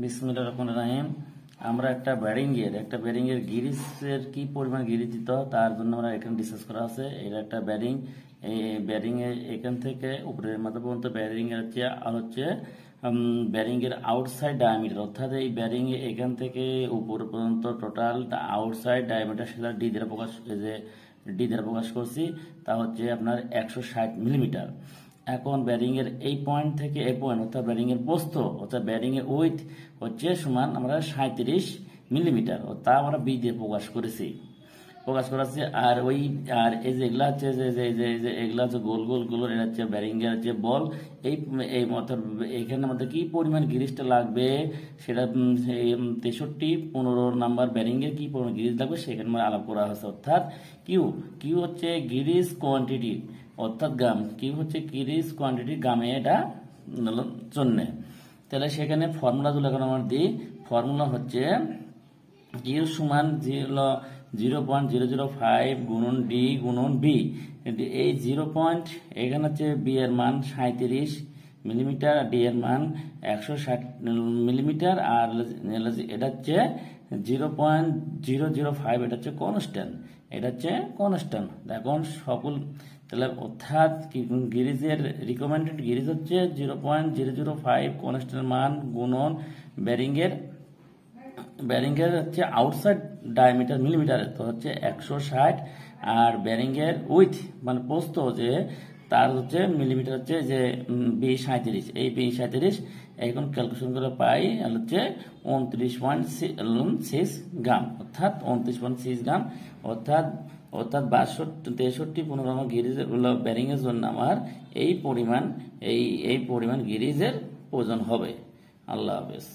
বিসমিল্লাহির রহমানির রহিম। আমরা একটা ব্যারিং এর গিরিজের কি পরিমাণ গিরিজ দিতে হয় তার জন্য আমরা এখানে ডিসকাস করা আছে। এটা একটা ব্যারিং, এই ব্যারিং এর এখান থেকে উপরের মাথা পর্যন্ত ব্যারিং এর হচ্ছে ব্যারিং এর আউটসাইড ডায়ামিটার, অর্থাৎ এই ব্যারিং এখান থেকে উপর পর্যন্ত টোটাল আউটসাইড ডায়ামিটার সেটা ডি দ্বারা প্রকাশ করছি, তা হচ্ছে আপনার 160 মিলিমিটার। এখন ব্যারিং এর এই পয়েন্ট থেকে এই পয়েন্ট অর্থাৎ ব্যারিং এর প্রস্থ অর্থাৎ ব্যারিং এর উইথ হচ্ছে সমান আমরা 37 মিলিমিটার, তা আমরা বি দিয়ে প্রকাশ করাচ্ছি। আর এই যে এগুলা হচ্ছে যে এগুলা হচ্ছে গোল গোল গোল, এটা হচ্ছে ব্যারিং এর যে বল। এই অর্থাৎ এখানে আমাদের কি পরিমাণ গিরিজটা লাগবে সেটা 63-15 নাম্বার ব্যারিং এর কি পরিমাণ গিরিজ লাগবে সেখানে আলাপ করা হয়েছে। অর্থাৎ কিউ হচ্ছে গিরিজ কোয়ান্টিটি, অর্থাৎ গ্রাম। কিউ হচ্ছে গিরিজ কোয়ান্টিটি গ্রামে এটা জন্য। তাহলে সেখানে ফর্মুলা গুলো এখন আমরা দিই। ফর্মুলা হচ্ছে কিউ সমান 0.005 গুণন ডি গুণন বি। এই 0. এখানে হচ্ছে বি এর মান 37 মিলিমিটার, ডি এর মান 160 মিলিমিটার, আর এটা হচ্ছে 0.005, এটা হচ্ছে কনস্ট্যান্ট। এখন সকল তাহলে অর্থাৎ গিরিজের রিকমেন্ডেড গিরিজ হচ্ছে 0.005 কনস্ট্যান্ট মান গুণন ব্যারিং এর হচ্ছে আউটসাইড ডায়ামিটার মিলিমিটার, তো হচ্ছে 160, আর ব্যারিং এর উইথ মানে প্রস্থ যে তার হচ্ছে মিলিমিটার হচ্ছে যে B37, এই B37 এখন ক্যালকুলেশন করে পাই হচ্ছে 29.6 গ্রাম, অর্থাৎ 29.6 গ্রাম, অর্থাৎ 63-15 গিরিজের ব্যারিং এর জন্য আমার এই পরিমাণ গিরিজের প্রয়োজন হবে। আল্লাহ হাফেজ।